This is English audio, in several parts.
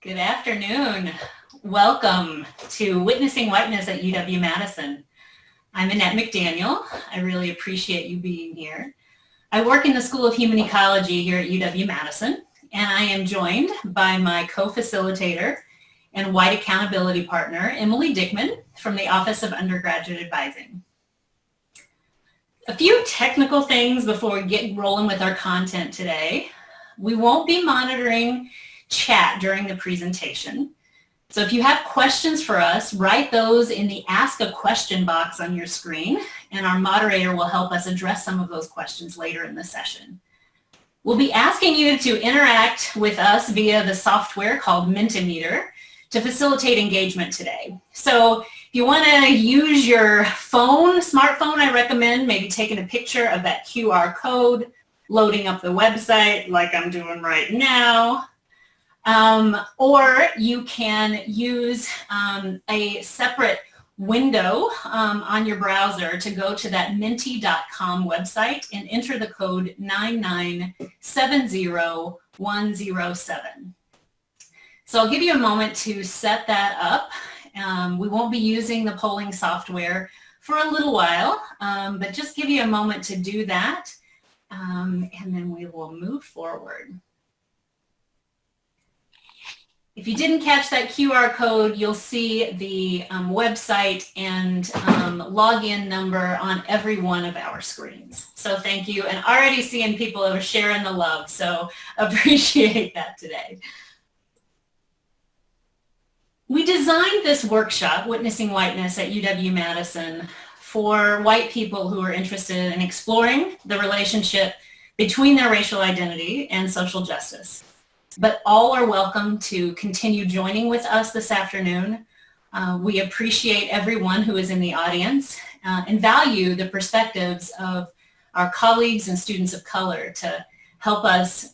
Good afternoon. Welcome to Witnessing Whiteness at UW-Madison. I'm Annette McDaniel. I really appreciate you being here. I work in the School of Human Ecology here at UW-Madison, and I am joined by my co-facilitator and White Accountability Partner, Emily Dickman, from the Office of Undergraduate Advising. A few technical things before we get rolling with our content today. We won't be monitoring chat during the presentation. So if you have questions for us, write those in the Ask a Question box on your screen, and our moderator will help us address some of those questions later in the session. We'll be asking you to interact with us via the software called Mentimeter to facilitate engagement today. So if you want to use your smartphone, I recommend maybe taking a picture of that QR code, loading up the website like I'm doing right now. Or you can use a separate window on your browser to go to that menti.com website and enter the code 9970107. So I'll give you a moment to set that up. We won't be using the polling software for a little while, but just give you a moment to do that, and then we will move forward. If you didn't catch that QR code, you'll see the website and login number on every one of our screens. So thank you, and already seeing people who are sharing the love, so appreciate that today. We designed this workshop, Witnessing Whiteness at UW-Madison, for white people who are interested in exploring the relationship between their racial identity and social justice. But all are welcome to continue joining with us this afternoon. We appreciate everyone who is in the audience and value the perspectives of our colleagues and students of color to help us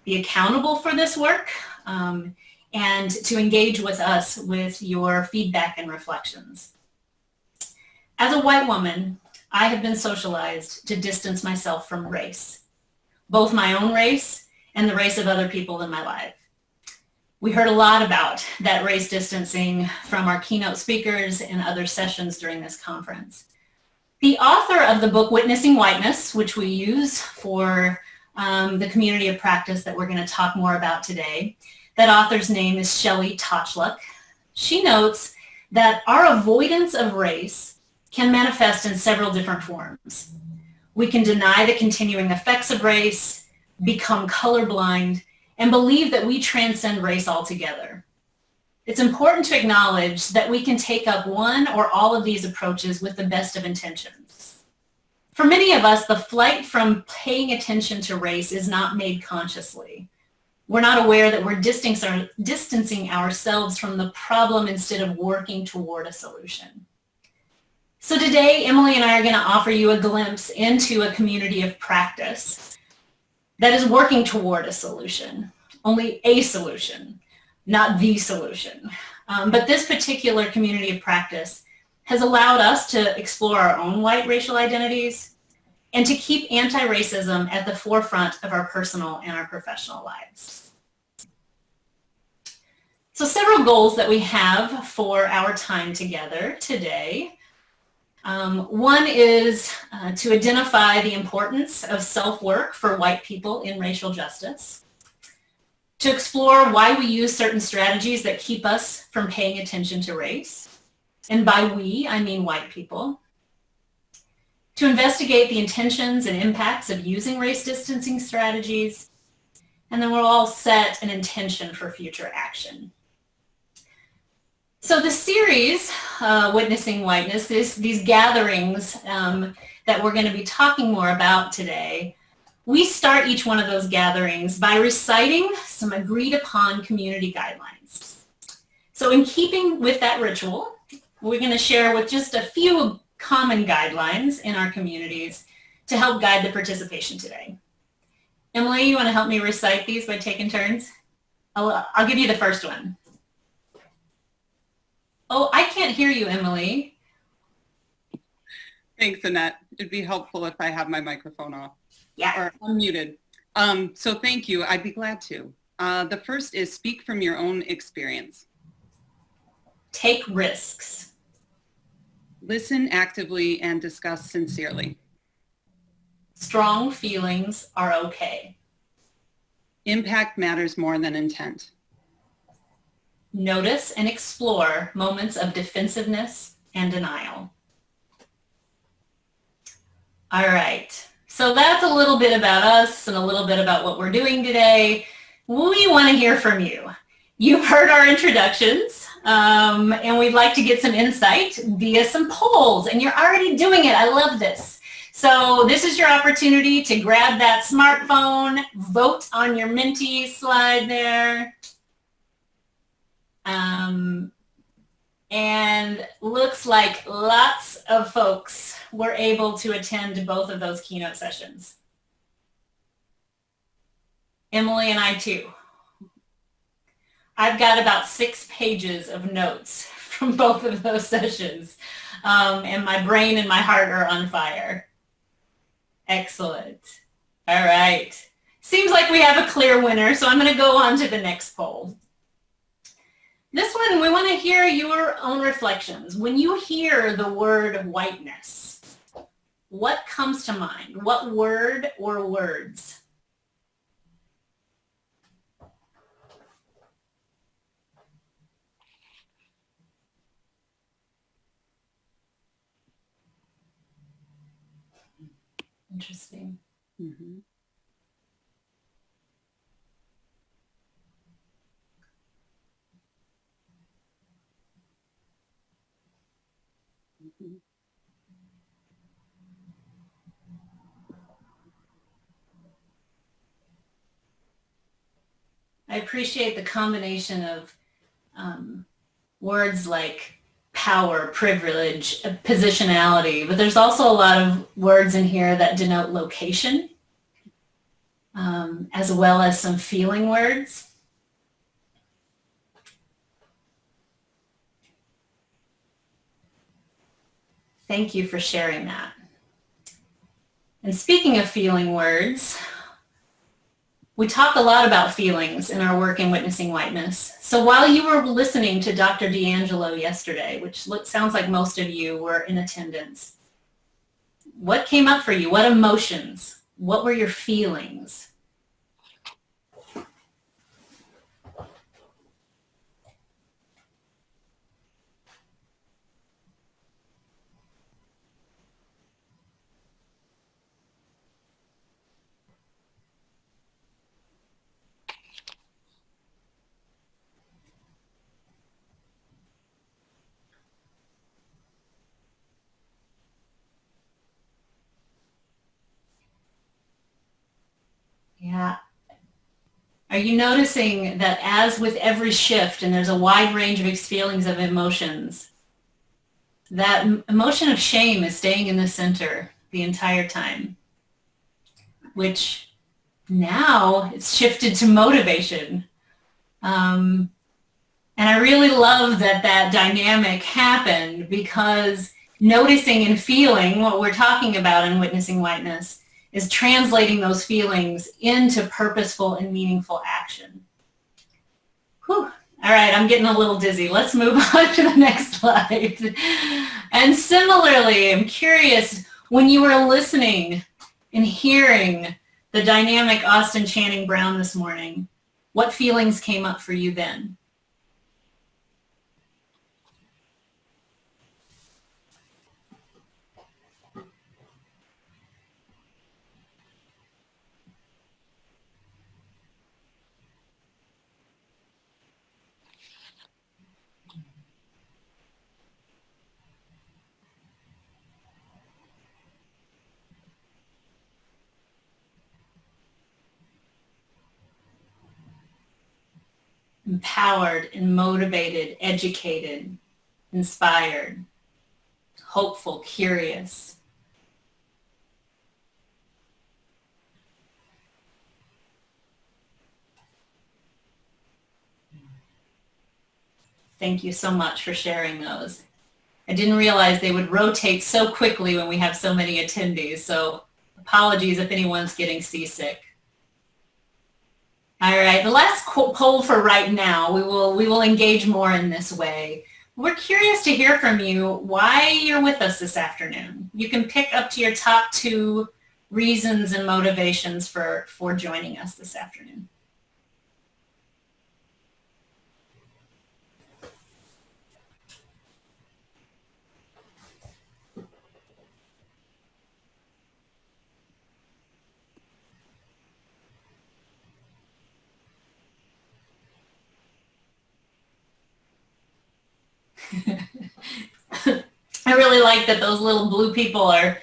be accountable for this work and to engage with us with your feedback and reflections. As a white woman, I have been socialized to distance myself from race, both my own race and the race of other people in my life. We heard a lot about that race distancing from our keynote speakers and other sessions during this conference. The author of the book Witnessing Whiteness, which we use for the community of practice that we're going to talk more about today, that author's name is Shelley Tochluck. She notes that our avoidance of race can manifest in several different forms. We can deny the continuing effects of race, become colorblind, and believe that we transcend race altogether. It's important to acknowledge that we can take up one or all of these approaches with the best of intentions. For many of us, the flight from paying attention to race is not made consciously. We're not aware that we're distancing ourselves from the problem instead of working toward a solution. So today, Emily and I are going to offer you a glimpse into a community of practice that is working toward a solution, only a solution, not the solution. But this particular community of practice has allowed us to explore our own white racial identities and to keep anti-racism at the forefront of our personal and our professional lives. So several goals that we have for our time together today. One is to identify the importance of self-work for white people in racial justice, to explore why we use certain strategies that keep us from paying attention to race, and by we, I mean white people, to investigate the intentions and impacts of using race distancing strategies, and then we'll all set an intention for future action. So the series, Witnessing Whiteness, these gatherings that we're going to be talking more about today, we start each one of those gatherings by reciting some agreed upon community guidelines. So in keeping with that ritual, we're going to share with just a few common guidelines in our communities to help guide the participation today. Emily, you want to help me recite these by taking turns? I'll give you the first one. Oh, I can't hear you, Emily. Thanks, Annette. It'd be helpful if I have my microphone off. Yeah. Or unmuted. So thank you. I'd be glad to. The first is speak from your own experience. Take risks. Listen actively and discuss sincerely. Strong feelings are okay. Impact matters more than intent. Notice and explore moments of defensiveness and denial. All right, so that's a little bit about us and a little bit about what we're doing today. We want to hear from you. You've heard our introductions, and we'd like to get some insight via some polls, and you're already doing it. I love this. So this is your opportunity to grab that smartphone, vote on your Minty slide there. And looks like lots of folks were able to attend both of those keynote sessions. Emily and I too. I've got about 6 pages of notes from both of those sessions, and my brain and my heart are on fire. Excellent. All right. Seems like we have a clear winner, so I'm going to go on to the next poll. This one, we want to hear your own reflections. When you hear the word whiteness, what comes to mind? What word or words? Interesting. Mm-hmm. Mm-hmm. I appreciate the combination of words like power, privilege, positionality, but there's also a lot of words in here that denote location, as well as some feeling words. Thank you for sharing that. And speaking of feeling words, we talk a lot about feelings in our work in Witnessing Whiteness. So while you were listening to Dr. D'Angelo yesterday, which sounds like most of you were in attendance, what came up for you? What emotions? What were your feelings? Yeah. Are you noticing that as with every shift, and there's a wide range of feelings of emotions, that emotion of shame is staying in the center the entire time, which now it's shifted to motivation. And I really love that that dynamic happened, because noticing and feeling what we're talking about in Witnessing Whiteness is translating those feelings into purposeful and meaningful action. Whew. All right, I'm getting a little dizzy. Let's move on to the next slide. And similarly, I'm curious, when you were listening and hearing the dynamic Austin Channing Brown this morning, what feelings came up for you then? Empowered and motivated, educated, inspired, hopeful, curious. Thank you so much for sharing those. I didn't realize they would rotate so quickly when we have so many attendees, so apologies if anyone's getting seasick. All right, the last poll for right now, we will engage more in this way. We're curious to hear from you why you're with us this afternoon. You can pick up to your top 2 reasons and motivations for joining us this afternoon. I really like that those little blue people are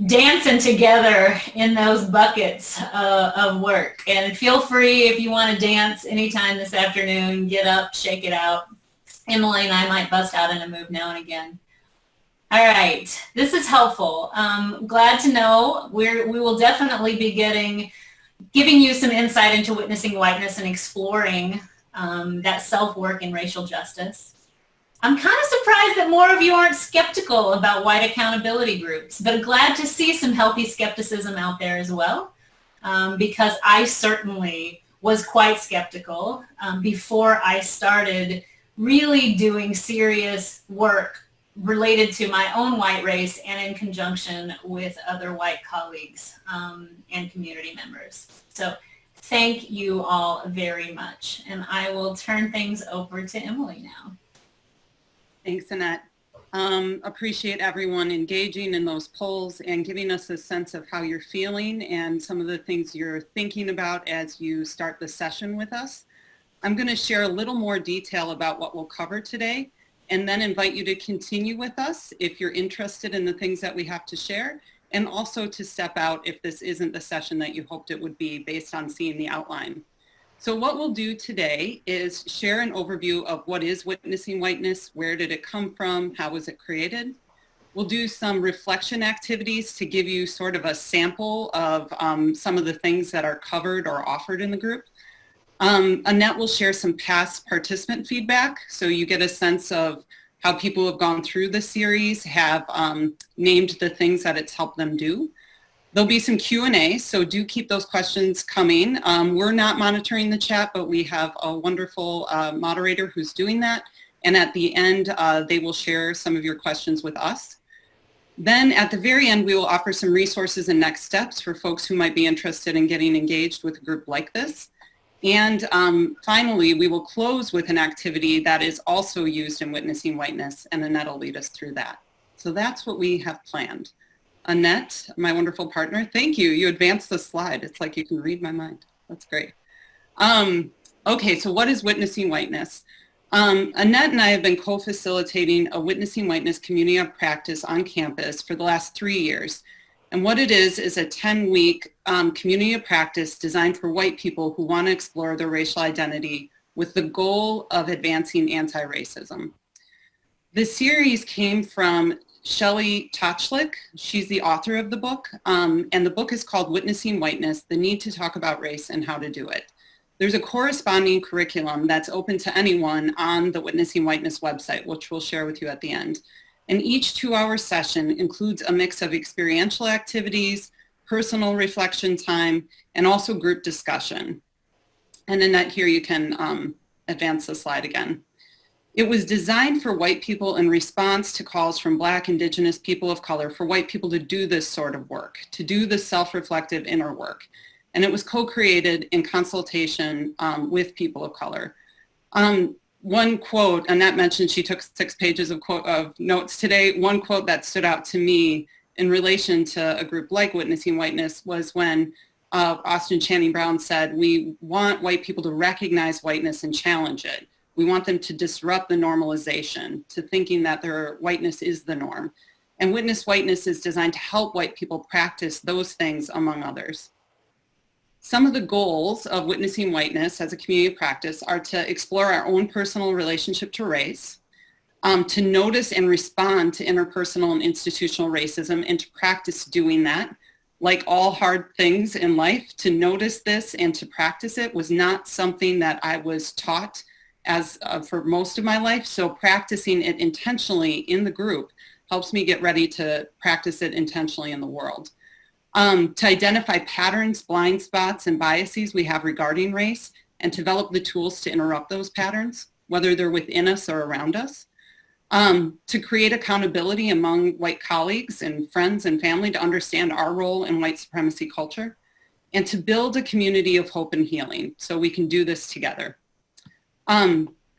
dancing together in those buckets of work. And feel free, if you want to dance anytime this afternoon, get up, shake it out. Emily and I might bust out in a move now and again. All right, this is helpful. Glad to know we will definitely be giving you some insight into witnessing whiteness and exploring that self-work in racial justice. I'm kind of surprised that more of you aren't skeptical about white accountability groups, but glad to see some healthy skepticism out there as well, because I certainly was quite skeptical before I started really doing serious work related to my own white race and in conjunction with other white colleagues and community members. So thank you all very much. And I will turn things over to Emily now. Thanks, Annette. Appreciate everyone engaging in those polls and giving us a sense of how you're feeling and some of the things you're thinking about as you start the session with us. I'm going to share a little more detail about what we'll cover today and then invite you to continue with us if you're interested in the things that we have to share, and also to step out if this isn't the session that you hoped it would be based on seeing the outline. So what we'll do today is share an overview of what is witnessing whiteness, where did it come from, how was it created. We'll do some reflection activities to give you sort of a sample of some of the things that are covered or offered in the group. Annette will share some past participant feedback, so you get a sense of how people who have gone through the series have named the things that it's helped them do. There'll be some Q&A, so do keep those questions coming. We're not monitoring the chat, but we have a wonderful moderator who's doing that. And at the end, they will share some of your questions with us. Then at the very end, we will offer some resources and next steps for folks who might be interested in getting engaged with a group like this. And finally, we will close with an activity that is also used in witnessing whiteness, and Annette will lead us through that. So that's what we have planned. Annette, my wonderful partner, thank you. You advanced the slide. It's like you can read my mind. That's great. Okay, so what is witnessing whiteness? Annette and I have been co-facilitating a witnessing whiteness community of practice on campus for the last 3 years. And what it is a 10-week community of practice designed for white people who want to explore their racial identity with the goal of advancing anti-racism. The series came from Shelley Tochlik. She's the author of the book, and the book is called Witnessing Whiteness, The Need to Talk About Race and How to Do It. There's a corresponding curriculum that's open to anyone on the Witnessing Whiteness website, which we'll share with you at the end. And each 2-hour session includes a mix of experiential activities, personal reflection time, and also group discussion. And Annette, here you can advance the slide again. It was designed for white people in response to calls from Black, Indigenous, people of color for white people to do this sort of work, to do the self-reflective inner work. And it was co-created in consultation with people of color. One quote, Annette mentioned she took 6 pages of notes today. One quote that stood out to me in relation to a group like Witnessing Whiteness was when Austin Channing Brown said, "We want white people to recognize whiteness and challenge it. We want them to disrupt the normalization to thinking that their whiteness is the norm." And Witness Whiteness is designed to help white people practice those things, among others. Some of the goals of Witnessing Whiteness as a community practice are to explore our own personal relationship to race, to notice and respond to interpersonal and institutional racism, and to practice doing that. Like all hard things in life, to notice this and to practice it was not something that I was taught as for most of my life. So practicing it intentionally in the group helps me get ready to practice it intentionally in the world. To identify patterns, blind spots, and biases we have regarding race, and develop the tools to interrupt those patterns, whether they're within us or around us. To create accountability among white colleagues and friends and family to understand our role in white supremacy culture, and to build a community of hope and healing so we can do this together.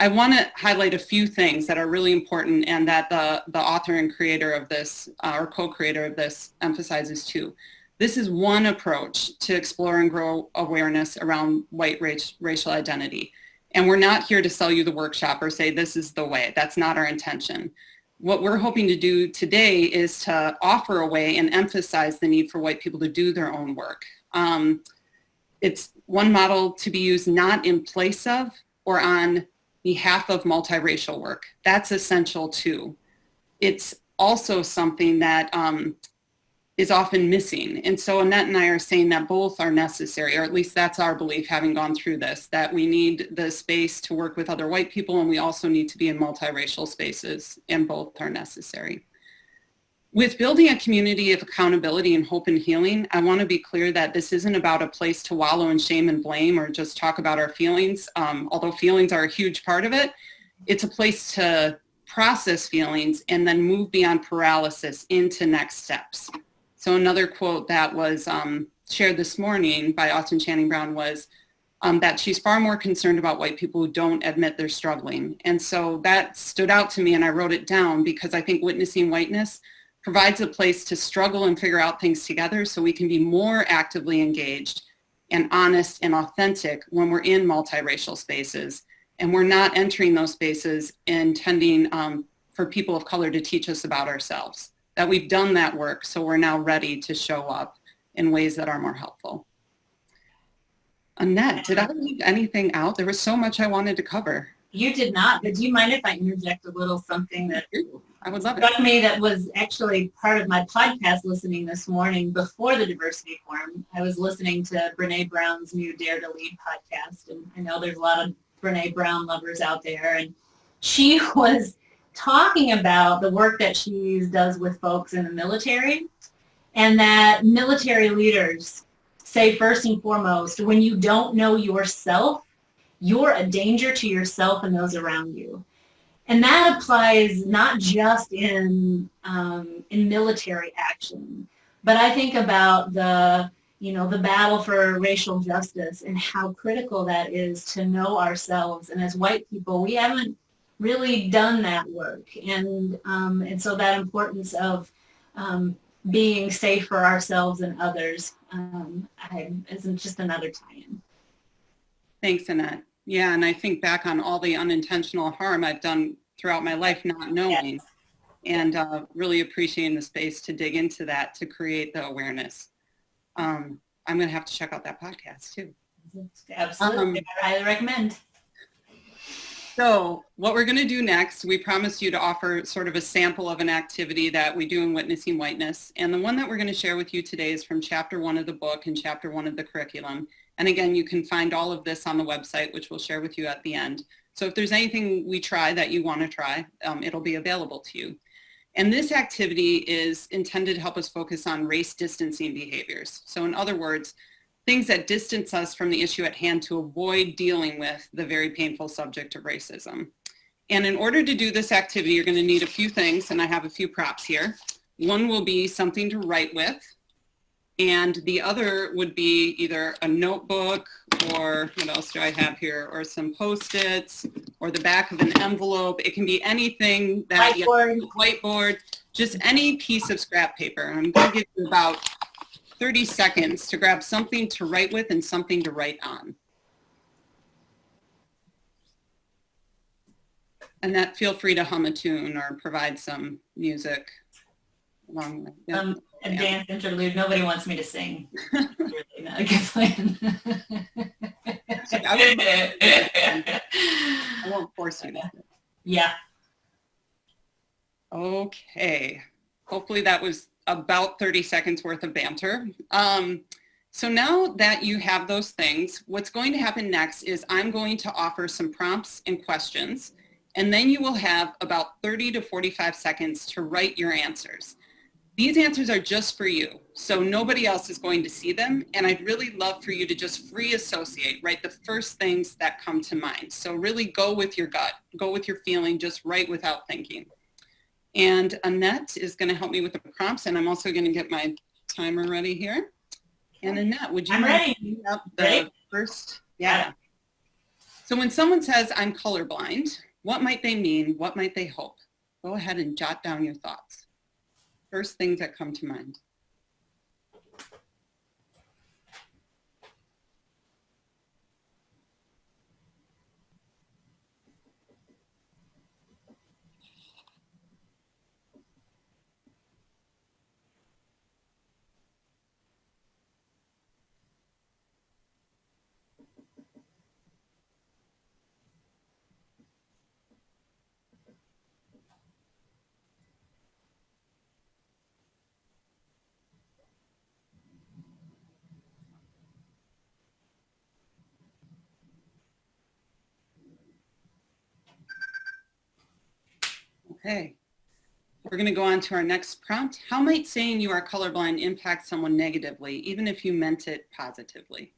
I want to highlight a few things that are really important and that the author and creator of this, or co-creator of this, emphasizes too. This is one approach to explore and grow awareness around white racial identity. And we're not here to sell you the workshop or say this is the way. That's not our intention. What we're hoping to do today is to offer a way and emphasize the need for white people to do their own work. It's one model to be used not in place of or on behalf of multiracial work. That's essential too. It's also something that is often missing. And so Annette and I are saying that both are necessary, or at least that's our belief having gone through this, that we need the space to work with other white people and we also need to be in multiracial spaces, and both are necessary. With building a community of accountability and hope and healing, I want to be clear that this isn't about a place to wallow in shame and blame or just talk about our feelings, although feelings are a huge part of it. It's a place to process feelings and then move beyond paralysis into next steps. So another quote that was shared this morning by Austin Channing Brown was that she's far more concerned about white people who don't admit they're struggling. And so that stood out to me and I wrote it down because I think Witnessing Whiteness provides a place to struggle and figure out things together so we can be more actively engaged and honest and authentic when we're in multiracial spaces. And we're not entering those spaces intending for people of color to teach us about ourselves. That we've done that work, so we're now ready to show up in ways that are more helpful. Annette, did I leave anything out? There was so much I wanted to cover. You did not, but do you mind if I interject a little something that I would love it. struck me that was actually part of my podcast listening this morning before the Diversity Forum? I was listening to Brene Brown's new Dare to Lead podcast, and I know there's a lot of Brene Brown lovers out there, and she was talking about the work that she does with folks in the military, and that military leaders say first and foremost, when you don't know yourself, you're a danger to yourself and those around you. And that applies not just in military action, but I think about the battle for racial justice and how critical that is to know ourselves. And as white people, we haven't really done that work. And so that importance of being safe for ourselves and others isn't just another tie-in. Thanks, Annette. Yeah, and I think back on all the unintentional harm I've done throughout my life not knowing, Yes. and really appreciating the space to dig into that to create the awareness. I'm going to have to check out that podcast too. Absolutely, I highly recommend. So what we're going to do next, we promised you to offer sort of a sample of an activity that we do in Witnessing Whiteness. And the one that we're going to share with you today is from chapter 1 of the book and chapter 1 of the curriculum. And again, you can find all of this on the website, which we'll share with you at the end. So if there's anything we try that you want to try, it'll be available to you. And this activity is intended to help us focus on race distancing behaviors. So in other words, things that distance us from the issue at hand to avoid dealing with the very painful subject of racism. And in order to do this activity, you're going to need a few things, and I have a few props here. One will be something to write with, and the other would be either a notebook, or what else do I have here, or some Post-its, or the back of an envelope. It can be anything that whiteboard, just any piece of scrap paper. I'm going to give you about 30 seconds to grab something to write with and something to write on. And that, feel free to hum a tune or provide some music along with it. A dance interlude. Nobody wants me to sing. Really not a good plan. I won't force you to. Yeah. Okay. Hopefully that was about 30 seconds worth of banter. So now that you have those things, what's going to happen next is I'm going to offer some prompts and questions, and then you will have about 30 to 45 seconds to write your answers. These answers are just for you, so nobody else is going to see them, and I'd really love for you to just free associate, right? The first things that come to mind. So really go with your gut, go with your feeling, just write without thinking. And Annette is going to help me with the prompts, and I'm also going to get my timer ready here. And Annette, would you mind putting up the first? Yeah. So when someone says, I'm colorblind, what might they mean? What might they hope? Go ahead and jot down your thoughts. First things that come to mind. Okay, we're going to go on to our next prompt. How might saying you are colorblind impact someone negatively, even if you meant it positively?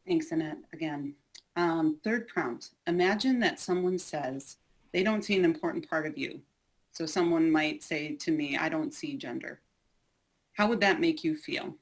Thanks, Annette, again. Third prompt, imagine that someone says they don't see an important part of you. So someone might say to me, I don't see gender. How would that make you feel?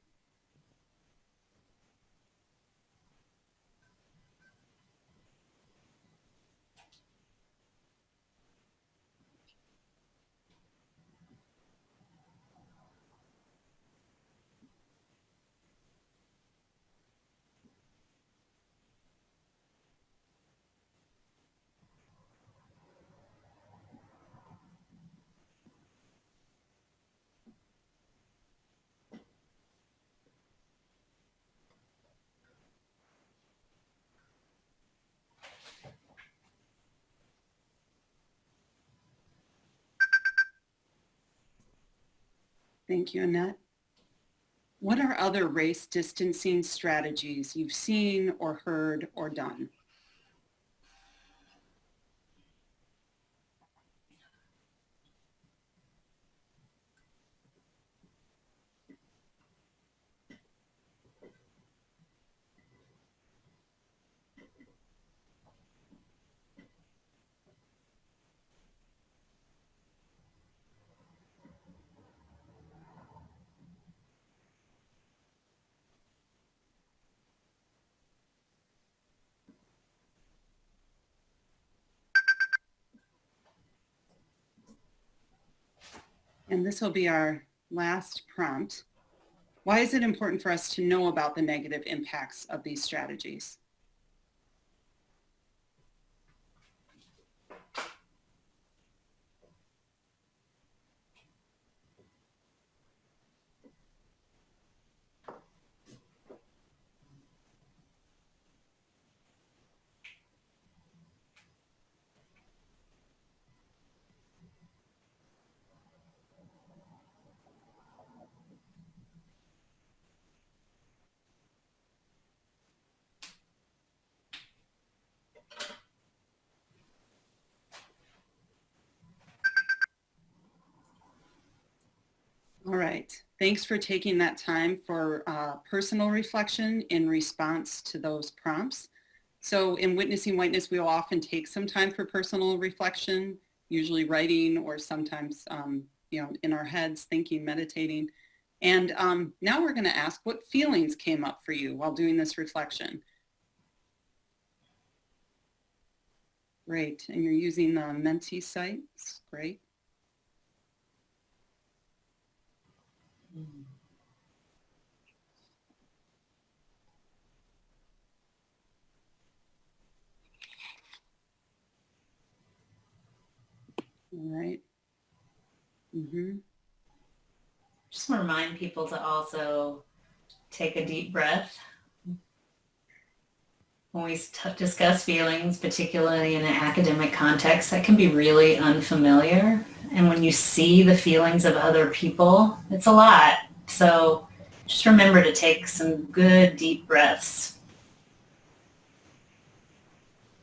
Thank you, Annette. What are other race distancing strategies you've seen or heard or done? And this will be our last prompt. Why is it important for us to know about the negative impacts of these strategies? All right, thanks for taking that time for personal reflection in response to those prompts. So in Witnessing Whiteness, we will often take some time for personal reflection, usually writing or sometimes in our heads, thinking, meditating. And now we're going to ask what feelings came up for you while doing this reflection. Great, and you're using the Menti site, great. All right. Mm-hmm. Just want to remind people to also take a deep breath. When we discuss feelings, particularly in an academic context, that can be really unfamiliar. And when you see the feelings of other people, it's a lot. So just remember to take some good deep breaths.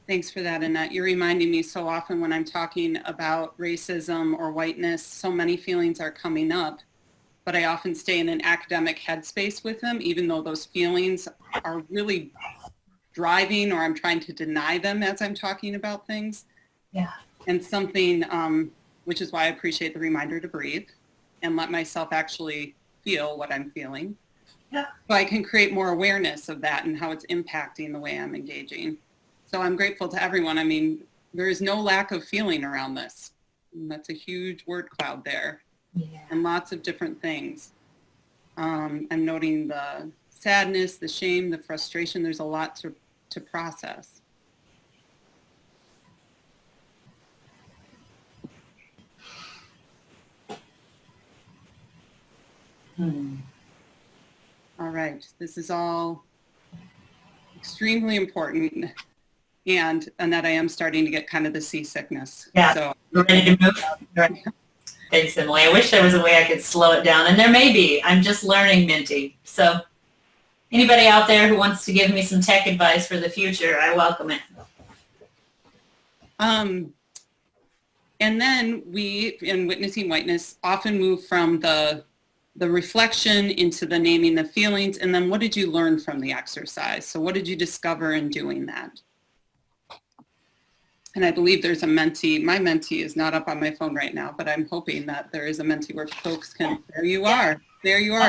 Thanks for that, Annette. You're reminding me so often when I'm talking about racism or whiteness, so many feelings are coming up, but I often stay in an academic headspace with them, even though those feelings are really driving, or I'm trying to deny them as I'm talking about things. Yeah. And something, which is why I appreciate the reminder to breathe and let myself actually feel what I'm feeling. Yeah. So I can create more awareness of that and how it's impacting the way I'm engaging. So I'm grateful to everyone. I mean, there is no lack of feeling around this. And that's a huge word cloud there. Yeah. And lots of different things. I'm noting the sadness, the shame, the frustration. There's a lot to process. All right, this is all extremely important. And Annette, I am starting to get kind of the seasickness. Yeah, so we're ready to move. Right. Thanks, Emily. I wish there was a way I could slow it down, and there may be. I'm just learning, Minty. So anybody out there who wants to give me some tech advice for the future, I welcome it. And then we, in Witnessing Whiteness, often move from the reflection into the naming the feelings, and then what did you learn from the exercise? So what did you discover in doing that? And I believe there's a Menti. My Menti is not up on my phone right now, but I'm hoping that there is a Menti where folks can, there you are,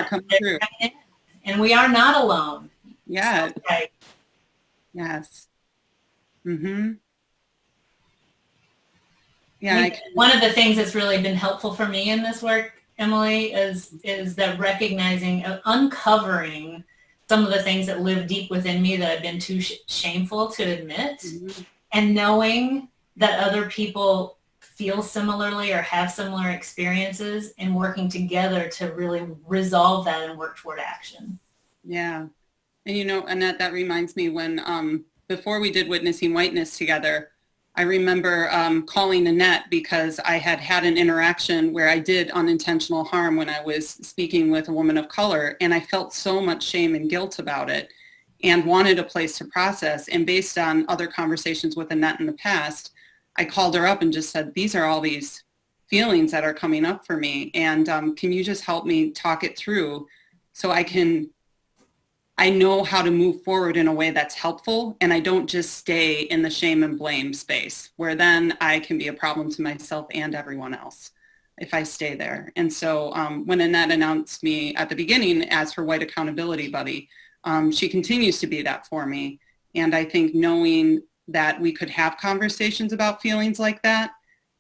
coming through. And we are not alone. Yeah. Okay. Yes. Mm-hmm. Yeah. One of the things that's really been helpful for me in this work, Emily, is that recognizing, uncovering some of the things that live deep within me that have been too shameful to admit, mm-hmm. and knowing that other people feel similarly or have similar experiences, and working together to really resolve that and work toward action. Yeah. And you know, Annette, that reminds me when before we did Witnessing Whiteness together, I remember calling Annette because I had had an interaction where I did unintentional harm when I was speaking with a woman of color, and I felt so much shame and guilt about it and wanted a place to process. And based on other conversations with Annette in the past, I called her up and just said, these are all these feelings that are coming up for me, and can you just help me talk it through so I know how to move forward in a way that's helpful, and I don't just stay in the shame and blame space where then I can be a problem to myself and everyone else if I stay there. And so when Annette announced me at the beginning as her white accountability buddy, she continues to be that for me. And I think knowing that we could have conversations about feelings like that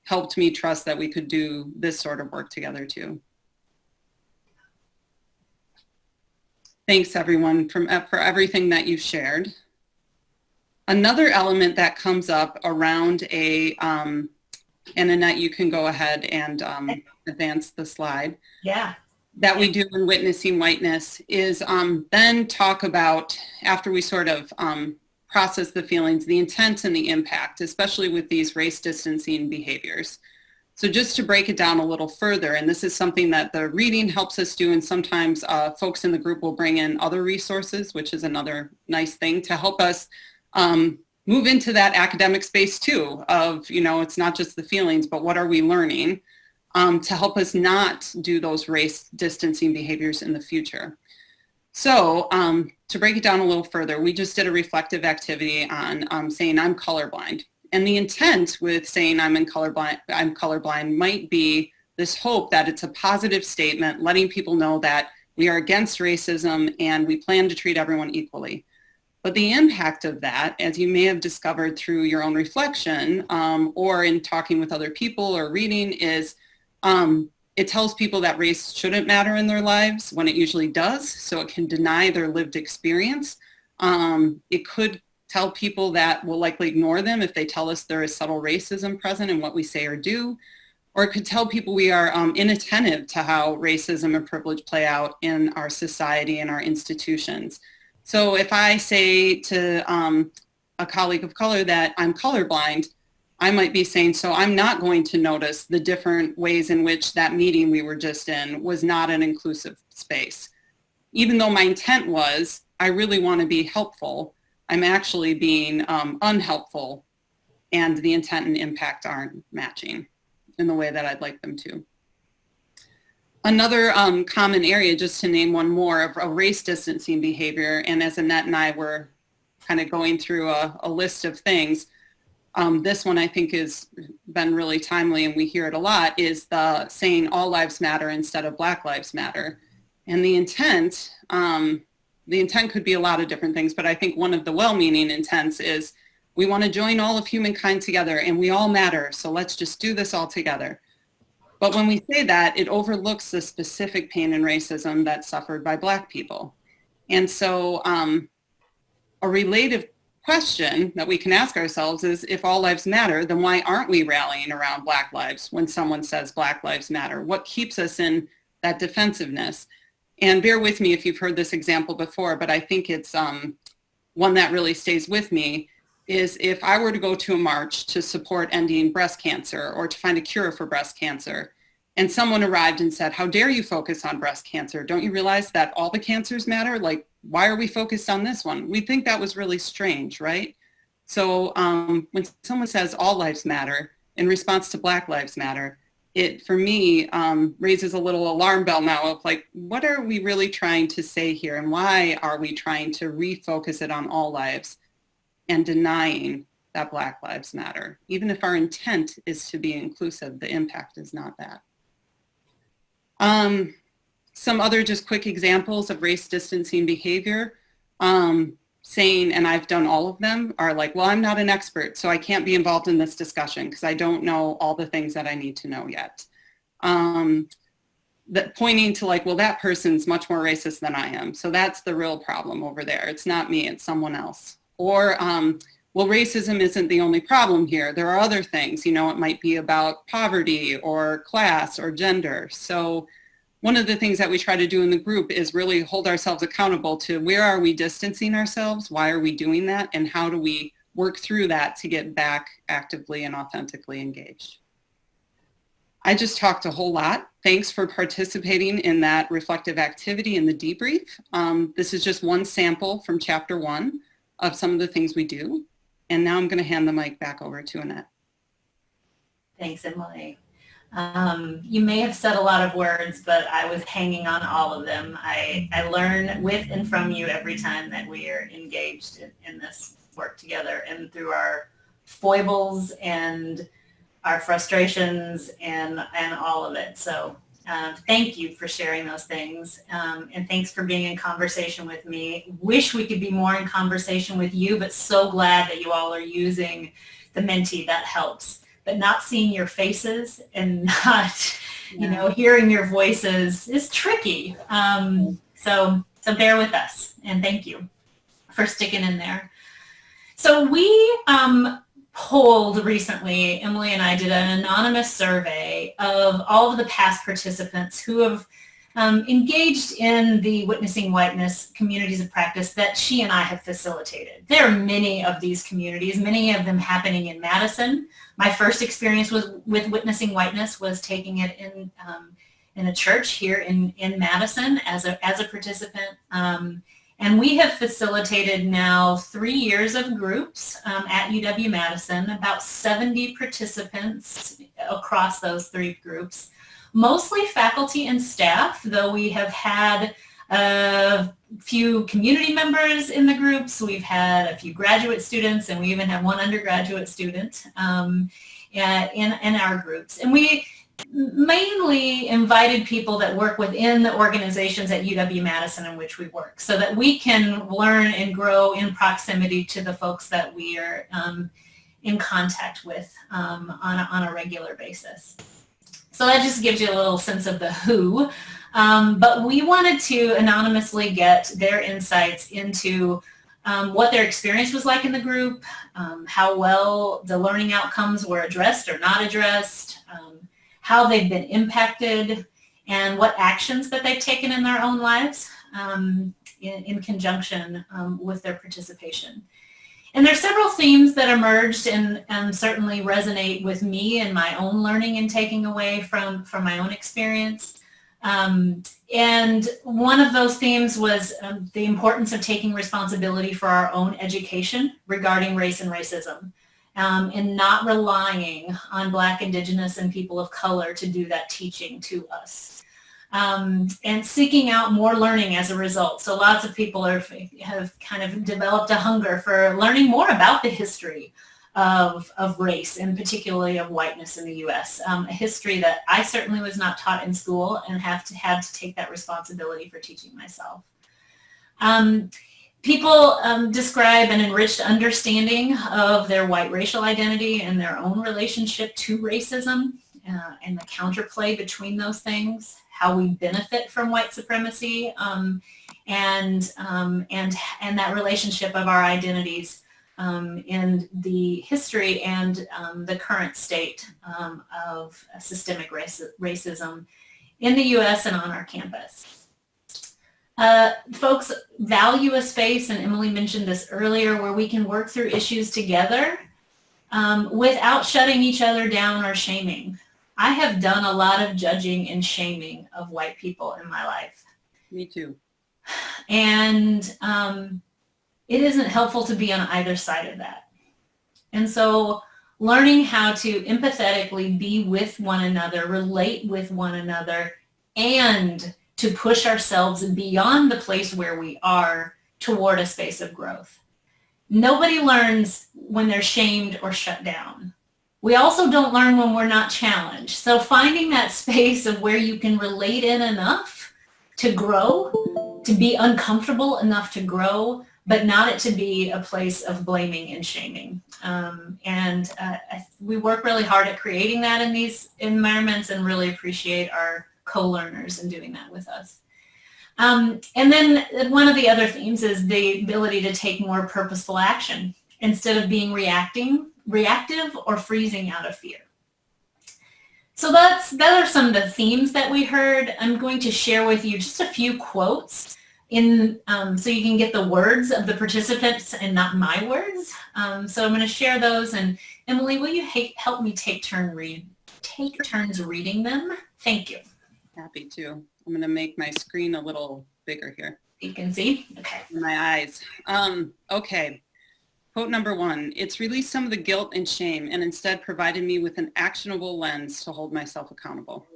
helped me trust that we could do this sort of work together too. Thanks, everyone, for everything that you shared. Another element that comes up around and Annette, you can go ahead and advance the slide. Yeah. That we do in Witnessing Whiteness is then talk about, after we sort of process the feelings, the intent and the impact, especially with these race distancing behaviors. So just to break it down a little further, and this is something that the reading helps us do, and sometimes folks in the group will bring in other resources, which is another nice thing to help us move into that academic space too of, you know, it's not just the feelings, but what are we learning to help us not do those race distancing behaviors in the future. So to break it down a little further, we just did a reflective activity on saying I'm colorblind. And the intent with saying I'm colorblind might be this hope that it's a positive statement, letting people know that we are against racism and we plan to treat everyone equally. But the impact of that, as you may have discovered through your own reflection or in talking with other people or reading, is it tells people that race shouldn't matter in their lives when it usually does. So it can deny their lived experience. It could tell people that we'll likely ignore them if they tell us there is subtle racism present in what we say or do. or it could tell people we are inattentive to how racism and privilege play out in our society and our institutions. So if I say to a colleague of color that I'm colorblind, I might be saying, so I'm not going to notice the different ways in which that meeting we were just in was not an inclusive space. Even though my intent was, I really want to be helpful, I'm actually being unhelpful, and the intent and impact aren't matching in the way that I'd like them to. Another common area, just to name one more, of race distancing behavior, and as Annette and I were kind of going through a list of things, this one I think has been really timely, and we hear it a lot, is the saying all lives matter instead of Black Lives Matter. And the intent could be a lot of different things, but I think one of the well-meaning intents is we want to join all of humankind together and we all matter, so let's just do this all together. But when we say that, it overlooks the specific pain and racism that's suffered by Black people. And so a related question that we can ask ourselves is, if all lives matter, then why aren't we rallying around Black lives when someone says Black Lives Matter? What keeps us in that defensiveness? And bear with me if you've heard this example before, but I think it's one that really stays with me, is if I were to go to a march to support ending breast cancer or to find a cure for breast cancer, and someone arrived and said, how dare you focus on breast cancer? Don't you realize that all the cancers matter? Like, why are we focused on this one? We think that was really strange, right? So when someone says all lives matter in response to Black Lives Matter, it, for me, raises a little alarm bell now of like, what are we really trying to say here? And why are we trying to refocus it on all lives and denying that Black Lives Matter? Even if our intent is to be inclusive, the impact is not that. Some other just quick examples of race distancing behavior, saying, and I've done all of them, are like, well, I'm not an expert, so I can't be involved in this discussion because I don't know all the things that I need to know yet. That pointing to like, well, that person's much more racist than I am, so that's the real problem over there. It's not me, it's someone else. Or, well, racism isn't the only problem here. There are other things, you know, it might be about poverty or class or gender. So one of the things that we try to do in the group is really hold ourselves accountable to where are we distancing ourselves, why are we doing that, and how do we work through that to get back actively and authentically engaged. I just talked a whole lot. Thanks for participating in that reflective activity in the debrief. This is just one sample from chapter 1 of some of the things we do. And now I'm going to hand the mic back over to Annette. Thanks, Emily. You may have said a lot of words, but I was hanging on all of them. I learn with and from you every time that we are engaged in this work together, and through our foibles and our frustrations and all of it. So thank you for sharing those things. And thanks for being in conversation with me. Wish we could be more in conversation with you, but so glad that you all are using the Menti. That helps. But not seeing your faces and not, you know, hearing your voices is tricky. So bear with us, and thank you for sticking in there. So we polled recently, Emily and I did an anonymous survey of all of the past participants who have engaged in the Witnessing Whiteness communities of practice that she and I have facilitated. There are many of these communities, many of them happening in Madison. My first experience with Witnessing Whiteness was taking it in a church here in Madison as a participant. And we have facilitated now 3 years of groups at UW-Madison, about 70 participants across those 3 groups, mostly faculty and staff, though we have had a few community members in the groups. We've had a few graduate students, and we even have one undergraduate student in our groups. And we mainly invited people that work within the organizations at UW-Madison in which we work, so that we can learn and grow in proximity to the folks that we are in contact with on a regular basis. So that just gives you a little sense of the who. But we wanted to anonymously get their insights into what their experience was like in the group, how well the learning outcomes were addressed or not addressed, how they've been impacted, and what actions that they've taken in their own lives in conjunction with their participation. And there's several themes that emerged and certainly resonate with me and my own learning and taking away from my own experience. And one of those themes was the importance of taking responsibility for our own education regarding race and racism, and not relying on Black, Indigenous, and people of color to do that teaching to us. And seeking out more learning as a result. So lots of people have kind of developed a hunger for learning more about the history of race, and particularly of whiteness in the U.S. A history that I certainly was not taught in school and had to take that responsibility for teaching myself. People describe an enriched understanding of their white racial identity and their own relationship to racism, and the counterplay between those things, how we benefit from white supremacy, and that relationship of our identities in the history and the current state of systemic racism in the U.S. and on our campus. Folks value a space, and Emily mentioned this earlier, where we can work through issues together without shutting each other down or shaming. I have done a lot of judging and shaming of white people in my life. Me too. And it isn't helpful to be on either side of that. And so learning how to empathetically be with one another, relate with one another, and to push ourselves beyond the place where we are toward a space of growth. Nobody learns when they're shamed or shut down. We also don't learn when we're not challenged. So finding that space of where you can relate in enough to grow, to be uncomfortable enough to grow, but not it to be a place of blaming and shaming. We work really hard at creating that in these environments, and really appreciate our co-learners in doing that with us. And then one of the other themes is the ability to take more purposeful action instead of being reactive or freezing out of fear. So that are some of the themes that we heard. I'm going to share with you just a few quotes so you can get the words of the participants and not my words. So I'm going to share those, and Emily, will you help me take turns reading them? Thank you. Happy to. I'm going to make my screen a little bigger here. You can see? Okay. My eyes. Okay. Quote number 1, it's released some of the guilt and shame and instead provided me with an actionable lens to hold myself accountable.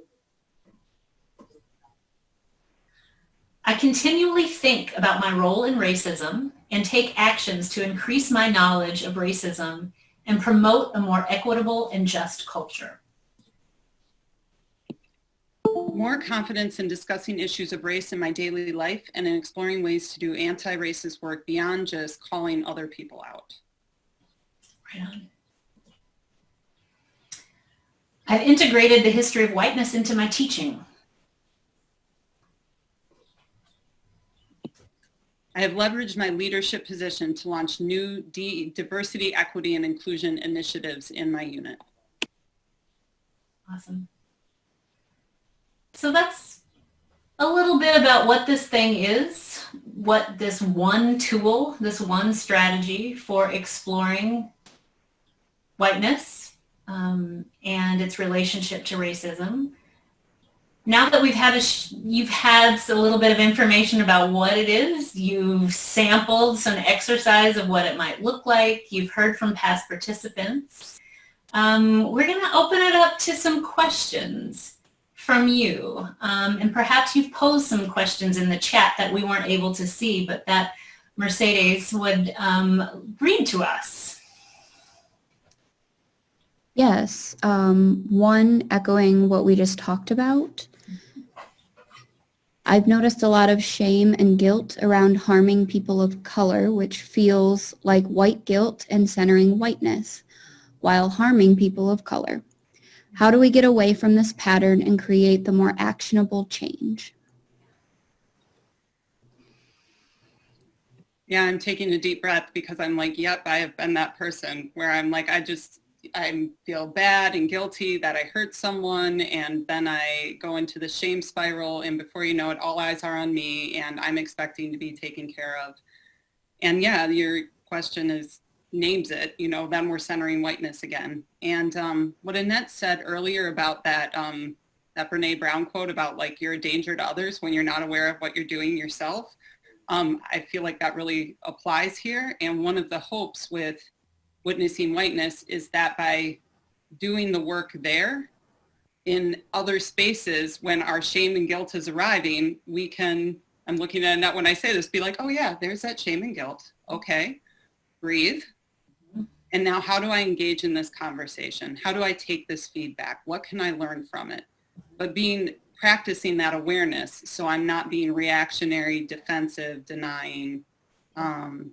I continually think about my role in racism and take actions to increase my knowledge of racism and promote a more equitable and just culture. More confidence in discussing issues of race in my daily life and in exploring ways to do anti-racist work beyond just calling other people out. Right on. I've integrated the history of whiteness into my teaching. I have leveraged my leadership position to launch new diversity, equity, and inclusion initiatives in my unit. Awesome. So that's a little bit about what this thing is, what this one tool, this one strategy for exploring whiteness and its relationship to racism. Now that you've had a little bit of information about what it is, you've sampled some exercise of what it might look like, you've heard from past participants, we're going to open it up to some questions from you. And perhaps you've posed some questions in the chat that we weren't able to see, but that Mercedes would read to us. Yes, one echoing what we just talked about. I've noticed a lot of shame and guilt around harming people of color, which feels like white guilt and centering whiteness while harming people of color. How do we get away from this pattern and create the more actionable change? Yeah, I'm taking a deep breath because I'm like, yep, I have been that person where I'm like, I just I feel bad and guilty that I hurt someone, and then I go into the shame spiral, and before you know it, all eyes are on me and I'm expecting to be taken care of. And yeah, your question names it, then we're centering whiteness again. And what Annette said earlier about that Brene Brown quote about like, you're a danger to others when you're not aware of what you're doing yourself. I feel like that really applies here. And one of the hopes with witnessing whiteness is that by doing the work there in other spaces, when our shame and guilt is arriving, we can, I'm looking at Annette when I say this, be like, oh yeah, there's that shame and guilt. Okay, breathe. And now how do I engage in this conversation? How do I take this feedback? What can I learn from it? But practicing that awareness, so I'm not being reactionary, defensive, denying, and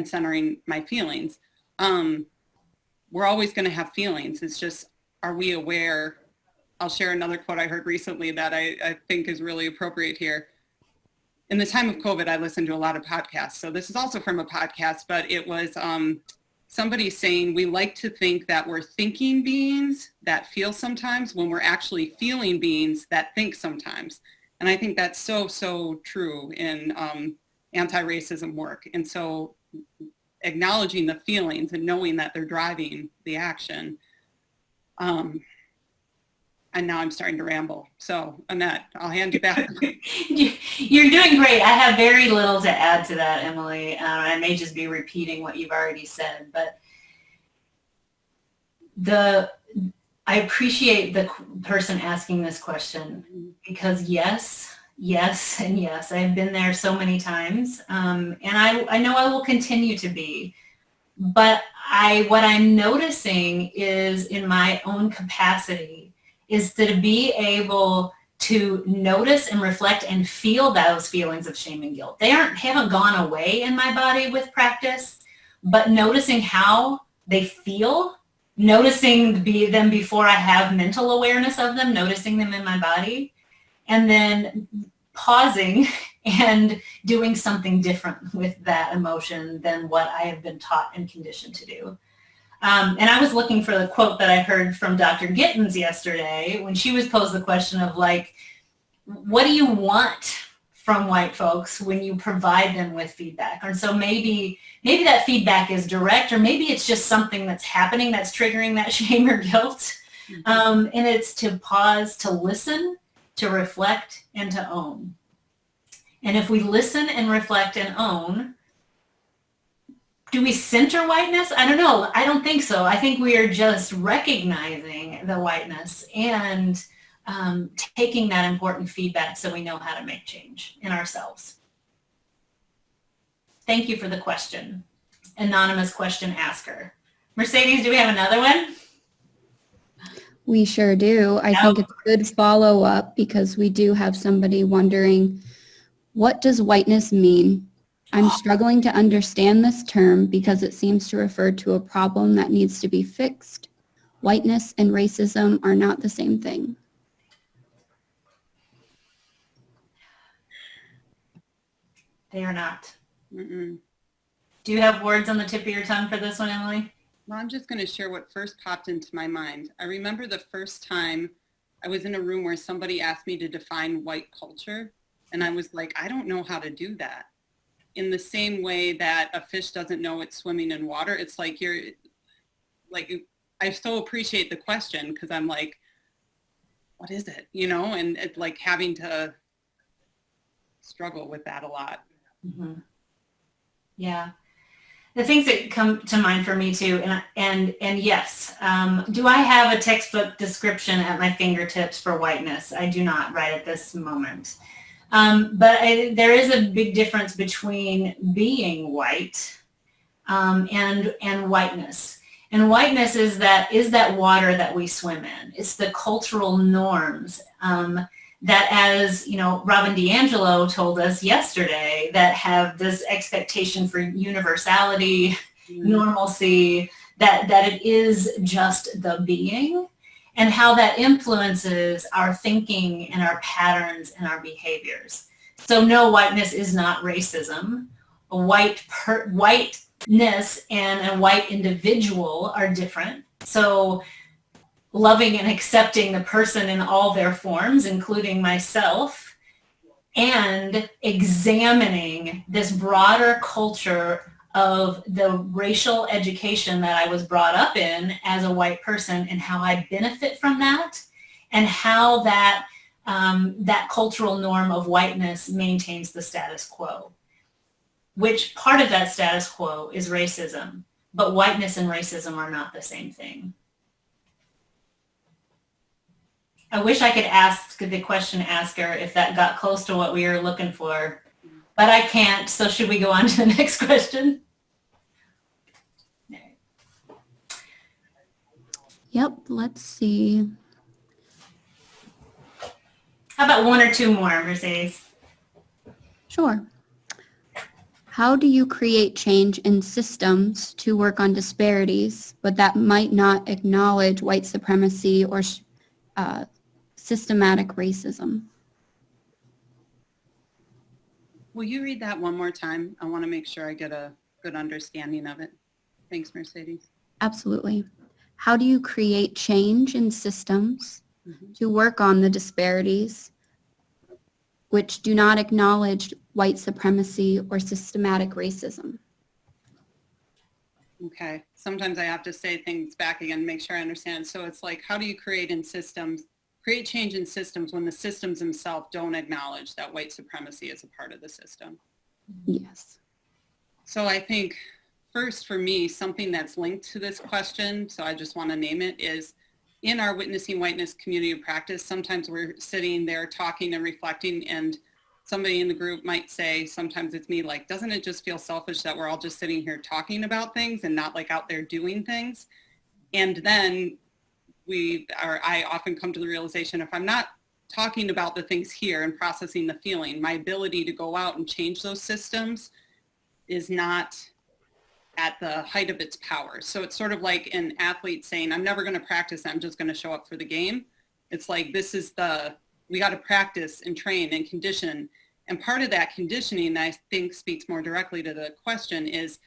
centering my feelings. We're always going to have feelings. It's just, are we aware? I'll share another quote I heard recently that I think is really appropriate here. In the time of COVID, I listened to a lot of podcasts. So this is also from a podcast, but it was somebody saying, we like to think that we're thinking beings that feel sometimes, when we're actually feeling beings that think sometimes. And I think that's so, so true in anti-racism work. And so acknowledging the feelings and knowing that they're driving the action. And now I'm starting to ramble. So Annette, I'll hand you back. You're doing great. I have very little to add to that, Emily. I may just be repeating what you've already said, but I appreciate the person asking this question, because yes, and yes, I've been there so many times, and I know I will continue to be. But what I'm noticing is, in my own capacity, is to be able to notice and reflect and feel those feelings of shame and guilt. They haven't gone away in my body with practice, but noticing how they feel, noticing them before I have mental awareness of them, noticing them in my body, and then pausing and doing something different with that emotion than what I have been taught and conditioned to do. And I was looking for the quote that I heard from Dr. Gittens yesterday when she was posed the question of, like, what do you want from white folks when you provide them with feedback? And so maybe that feedback is direct, or maybe it's just something that's happening that's triggering that shame or guilt. And it's to pause, to listen, to reflect, and to own. And if we listen and reflect and own, do we center whiteness? I don't know. I don't think so. I think we are just recognizing the whiteness and taking that important feedback so we know how to make change in ourselves. Thank you for the question, anonymous question asker. Mercedes, do we have another one? We sure do. I think it's a good follow-up, because we do have somebody wondering, what does whiteness mean? I'm struggling to understand this term because it seems to refer to a problem that needs to be fixed. Whiteness and racism are not the same thing. They are not. Mm-mm. Do you have words on the tip of your tongue for this one, Emily? Well, I'm just going to share what first popped into my mind. I remember the first time I was in a room where somebody asked me to define white culture, and I was like, I don't know how to do that. In the same way that a fish doesn't know it's swimming in water, it's like I so appreciate the question, because I'm like, what is it? And it's like having to struggle with that a lot. Mm-hmm. Yeah. The things that come to mind for me too, and yes, do I have a textbook description at my fingertips for whiteness? I do not right at this moment. But there is a big difference between being white and whiteness. And whiteness is that water that we swim in. It's the cultural norms that, as Robin DiAngelo told us yesterday, that have this expectation for universality, normalcy, that it is just the being, and how that influences our thinking and our patterns and our behaviors. So no, whiteness is not racism. Whiteness and a white individual are different. So loving and accepting the person in all their forms, including myself, and examining this broader culture of the racial education that I was brought up in as a white person and how I benefit from that, and how that that cultural norm of whiteness maintains the status quo, which part of that status quo is racism, but whiteness and racism are not the same thing. I wish I could ask the question asker if that got close to what we were looking for, but I can't. So should we go on to the next question? Yep, let's see. How about one or two more, Mercedes? Sure. How do you create change in systems to work on disparities, but that might not acknowledge white supremacy or systematic racism? Will you read that one more time? I want to make sure I get a good understanding of it. Thanks, Mercedes. Absolutely. How do you create change in systems to work on the disparities which do not acknowledge white supremacy or systematic racism? Okay. Sometimes I have to say things back again to make sure I understand. So it's like, how do you create change in systems when the systems themselves don't acknowledge that white supremacy is a part of the system? Yes. So I think first for me, something that's linked to this question, so I just want to name it, is in our Witnessing Whiteness community of practice, sometimes we're sitting there talking and reflecting, and somebody in the group might say, sometimes it's me, like, doesn't it just feel selfish that we're all just sitting here talking about things and not like out there doing things? And then I often come to the realization, if I'm not talking about the things here and processing the feeling, my ability to go out and change those systems is not at the height of its power. So it's sort of like an athlete saying, I'm never going to practice, I'm just going to show up for the game. It's like, we got to practice and train and condition. And part of that conditioning, I think, speaks more directly to the question is,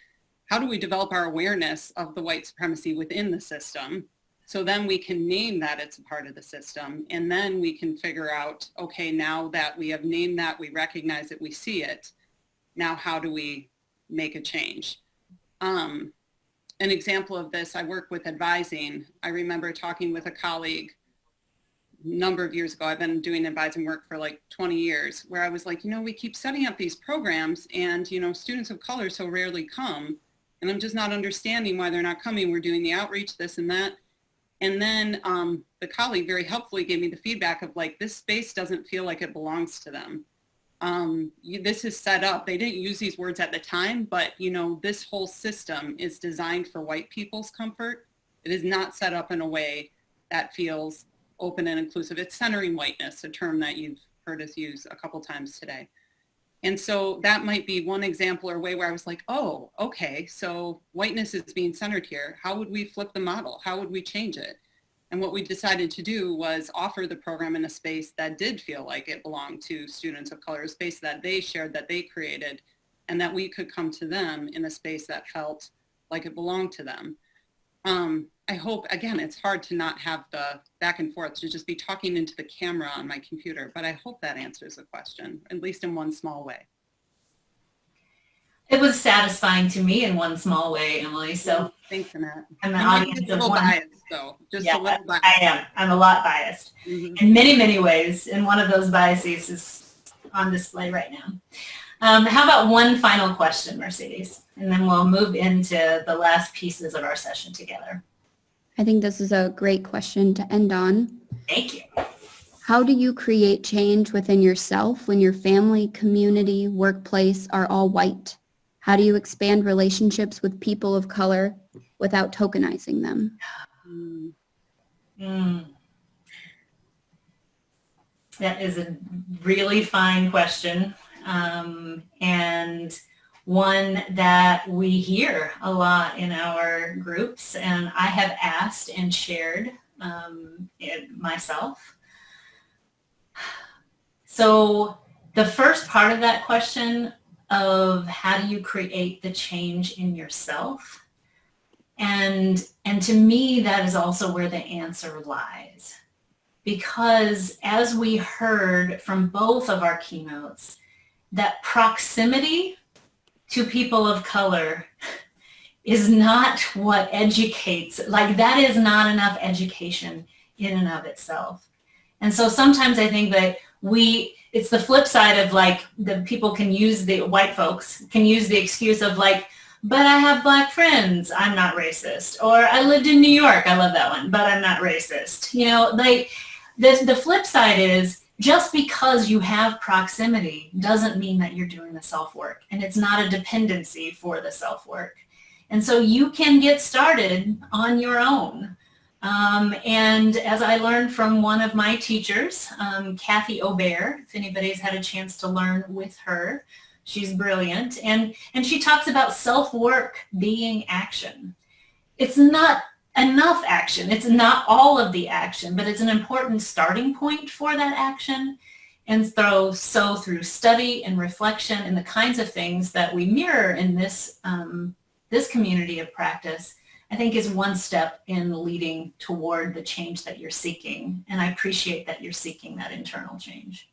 how do we develop our awareness of the white supremacy within the system? So then we can name that it's a part of the system. And then we can figure out, okay, now that we have named that, we recognize it, we see it. Now, how do we make a change? An example of this, I work with advising. I remember talking with a colleague a number of years ago. I've been doing advising work for like 20 years, where I was like, we keep setting up these programs and, students of color so rarely come. And I'm just not understanding why they're not coming. We're doing the outreach, this and that. And then the colleague very helpfully gave me the feedback of like, this space doesn't feel like it belongs to them. This is set up. They didn't use these words at the time, but this whole system is designed for white people's comfort. It is not set up in a way that feels open and inclusive. It's centering whiteness, a term that you've heard us use a couple times today. And so that might be one example or way where I was like, oh, okay, so whiteness is being centered here. How would we flip the model? How would we change it? And what we decided to do was offer the program in a space that did feel like it belonged to students of color, a space that they shared, that they created, and that we could come to them in a space that felt like it belonged to them. I hope, again, it's hard to not have the back and forth, to just be talking into the camera on my computer, but I hope that answers the question, at least in one small way. It was satisfying to me in one small way, Emily. So thanks, Annette. I'm the audience of one. Biased, though. Just a little biased. I am. I'm a lot biased in many, many ways. And one of those biases is on display right now. How about one final question, Mercedes? And then we'll move into the last pieces of our session together. I think this is a great question to end on. Thank you. How do you create change within yourself when your family, community, workplace are all white? How do you expand relationships with people of color without tokenizing them? That is a really fine question, and one that we hear a lot in our groups, and I have asked and shared it myself. So the first part of that question of how do you create the change in yourself? And to me, that is also where the answer lies. Because as we heard from both of our keynotes, that proximity to people of color is not what educates. Like, that is not enough education in and of itself. And so sometimes I think that it's the flip side of, like, the people can use, the white folks can use the excuse of, like, but I have Black friends, I'm not racist. Or I lived in New York, I love that one, but I'm not racist. You know, like, the flip side is, just because you have proximity doesn't mean that you're doing the self-work, and it's not a dependency for the self-work. And so you can get started on your own. And as I learned from one of my teachers, Kathy Obear, if anybody's had a chance to learn with her, she's brilliant. And she talks about self-work being action. It's not enough action. It's not all of the action, but it's an important starting point for that action. And so through study and reflection and the kinds of things that we mirror in this community of practice, I think is one step in leading toward the change that you're seeking. And I appreciate that you're seeking that internal change.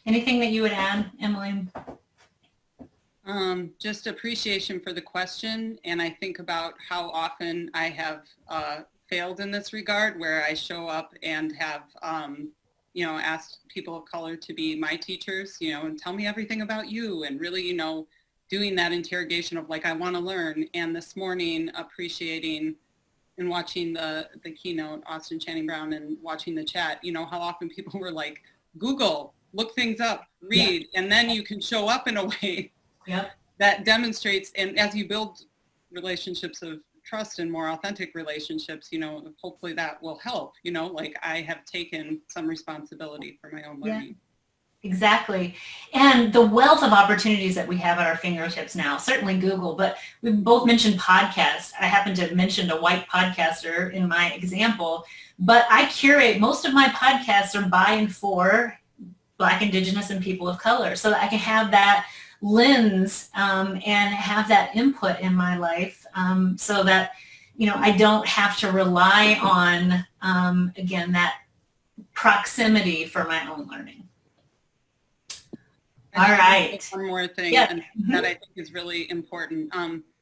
Anything that you would add, Emily? Just appreciation for the question. And I think about how often I have failed in this regard, where I show up and have, asked people of color to be my teachers, and tell me everything about you, and really, doing that interrogation of, like, I want to learn. And this morning, appreciating and watching the keynote, Austin Channing Brown, and watching the chat, how often people were like, Google, look things up, read, and then you can show up in a way that demonstrates, and as you build relationships of trust and more authentic relationships, hopefully that will help, like I have taken some responsibility for my own learning. Exactly. And the wealth of opportunities that we have at our fingertips now, certainly Google, but we both mentioned podcasts. I happen to have mentioned a white podcaster in my example, but I curate, most of my podcasts are by and for Black, Indigenous, and people of color, so that I can have that lens and have that input in my life, so that, I don't have to rely on, again, that proximity for my own learning. All right. One more thing that I think is really important.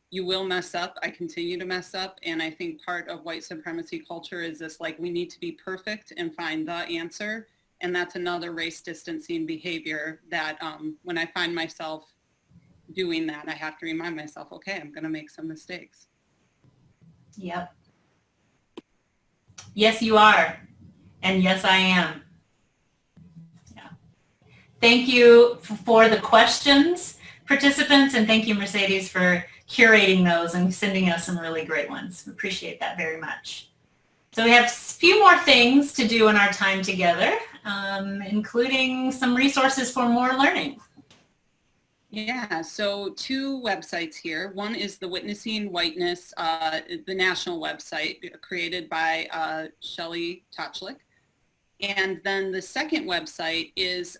You will mess up. I continue to mess up. And I think part of white supremacy culture is this, like, we need to be perfect and find the answer. And that's another race distancing behavior that when I find myself doing that, I have to remind myself, okay, I'm going to make some mistakes. Yep. Yes, you are. And yes, I am. Thank you for the questions, participants, and thank you, Mercedes, for curating those and sending us some really great ones. Appreciate that very much. So we have a few more things to do in our time together, including some resources for more learning. Yeah, so 2 websites here. One is the Witnessing Whiteness, the national website created by Shelley Tochlik. And then the second website is,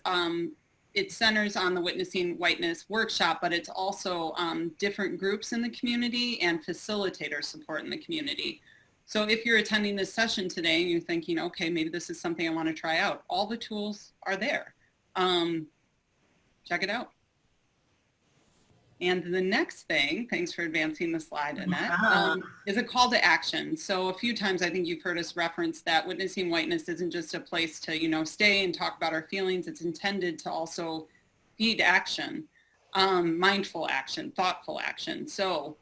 it centers on the Witnessing Whiteness workshop, but it's also different groups in the community and facilitator support in the community. So if you're attending this session today and you're thinking, okay, maybe this is something I want to try out, all the tools are there. Check it out. And the next thing, thanks for advancing the slide, Annette, is a call to action. So a few times I think you've heard us reference that Witnessing Whiteness isn't just a place to, stay and talk about our feelings. It's intended to also feed action, mindful action, thoughtful action. So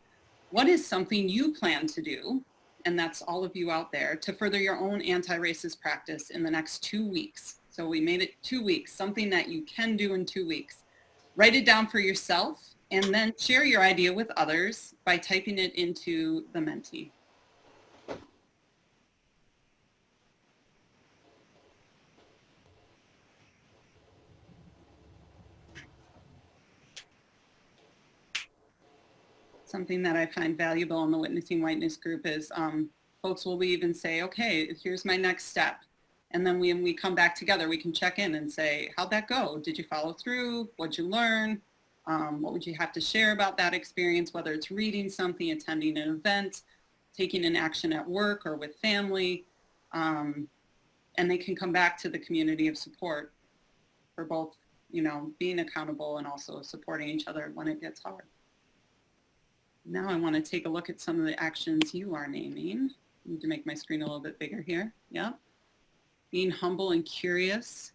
what is something you plan to do, and that's all of you out there, to further your own anti-racist practice in the next 2 weeks? So we made it 2 weeks, something that you can do in 2 weeks. Write it down for yourself, and then share your idea with others by typing it into the Menti. Something that I find valuable in the Witnessing Whiteness group is folks will leave and say, okay, here's my next step. And then when we come back together, we can check in and say, how'd that go? Did you follow through? What'd you learn? What would you have to share about that experience, whether it's reading something, attending an event, taking an action at work or with family, and they can come back to the community of support for both, you know, being accountable and also supporting each other when it gets hard. Now I want to take a look at some of the actions you are naming. I need to make my screen a little bit bigger here. Yeah. Being humble and curious.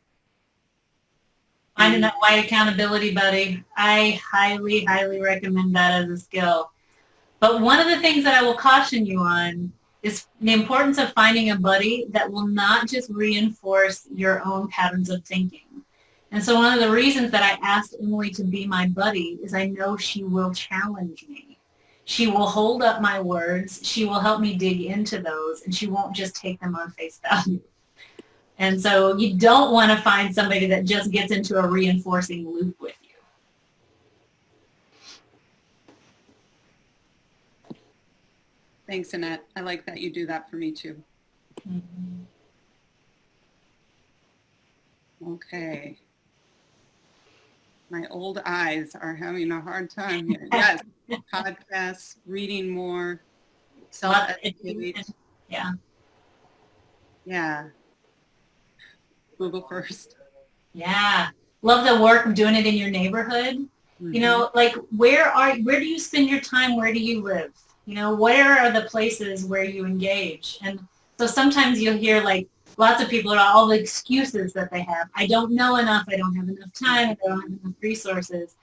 Finding that white accountability buddy. I highly, highly recommend that as a skill. But one of the things that I will caution you on is the importance of finding a buddy that will not just reinforce your own patterns of thinking. And so one of the reasons that I asked Emily to be my buddy is I know she will challenge me. She will hold up my words. She will help me dig into those, and she won't just take them on face value. And so you don't want to find somebody that just gets into a reinforcing loop with you. Thanks, Annette. I like that you do that for me too. Mm-hmm. Okay. My old eyes are having a hard time here. Yes, podcasts, reading more, self-educate. Yeah. Yeah. Google first. Yeah. Love the work of doing it in your neighborhood. Mm-hmm. You know, like where do you spend your time? Where do you live? You know, where are the places where you engage? And so sometimes you'll hear like lots of people about all the excuses that they have. I don't know enough. I don't have enough time. I don't have enough resources.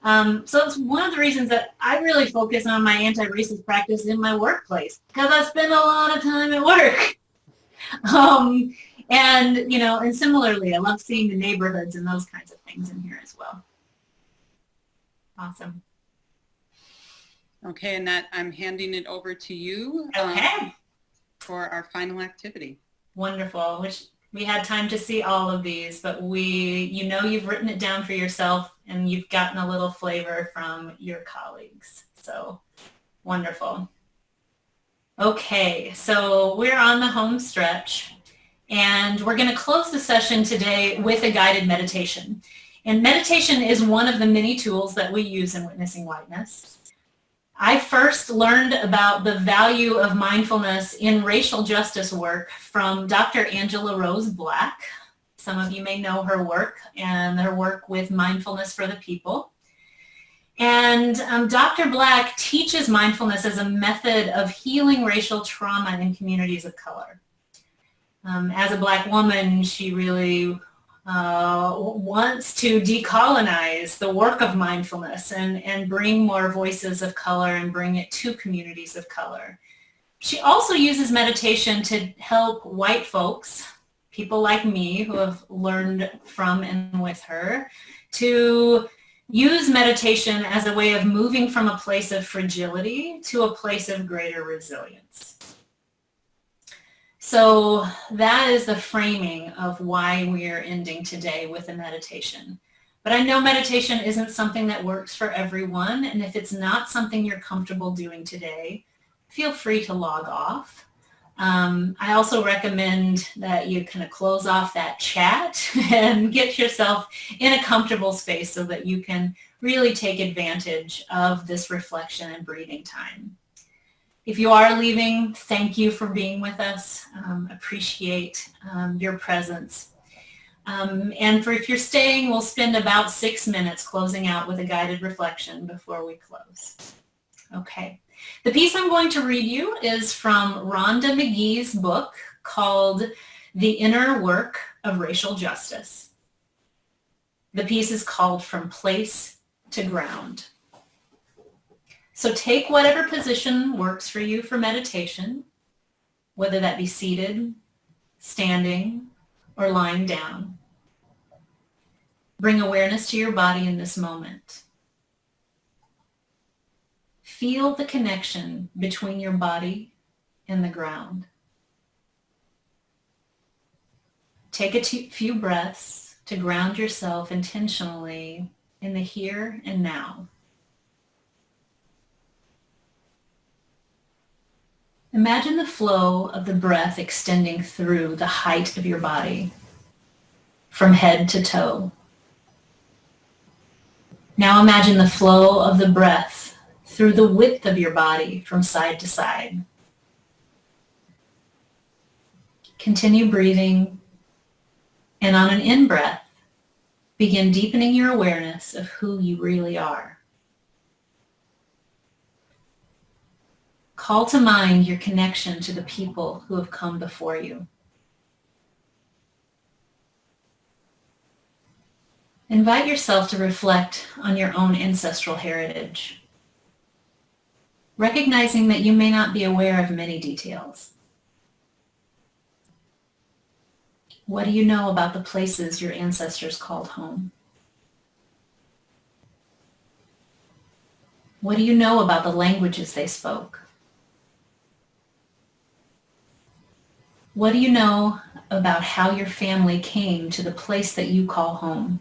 So it's one of the reasons that I really focus on my anti-racist practice in my workplace because I spend a lot of time at work. And, you know, and similarly, I love seeing the neighborhoods and those kinds of things in here as well. Awesome. Okay, Annette, I'm handing it over to you for our final activity. Wonderful. Which we had time to see all of these, but you know, you've written it down for yourself and you've gotten a little flavor from your colleagues. So wonderful. Okay, so we're on the home stretch and we're going to close the session today with a guided meditation. And meditation is one of the many tools that we use in Witnessing Whiteness. I first learned about the value of mindfulness in racial justice work from Dr. Angela Rose Black. Some of you may know her work and her work with Mindfulness for the People. And Dr. Black teaches mindfulness as a method of healing racial trauma in communities of color. As a Black woman, she really wants to decolonize the work of mindfulness and bring more voices of color and bring it to communities of color. She also uses meditation to help white folks, people like me who have learned from and with her, to use meditation as a way of moving from a place of fragility to a place of greater resilience. So that is the framing of why we are ending today with a meditation. But I know meditation isn't something that works for everyone, and if it's not something you're comfortable doing today, feel free to log off. I also recommend that you kind of close off that chat and get yourself in a comfortable space so that you can really take advantage of this reflection and breathing time. If you are leaving, thank you for being with us. Appreciate your presence. And if you're staying, we'll spend about 6 minutes closing out with a guided reflection before we close. Okay. The piece I'm going to read you is from Rhonda McGee's book called The Inner Work of Racial Justice. The piece is called From Place to Ground. So take whatever position works for you for meditation, whether that be seated, standing, or lying down. Bring awareness to your body in this moment. Feel the connection between your body and the ground. Take a few breaths to ground yourself intentionally in the here and now. Imagine the flow of the breath extending through the height of your body, from head to toe. Now imagine the flow of the breath through the width of your body from side to side. Continue breathing, and on an in-breath, begin deepening your awareness of who you really are. Call to mind your connection to the people who have come before you. Invite yourself to reflect on your own ancestral heritage, recognizing that you may not be aware of many details. What do you know about the places your ancestors called home? What do you know about the languages they spoke? What do you know about how your family came to the place that you call home?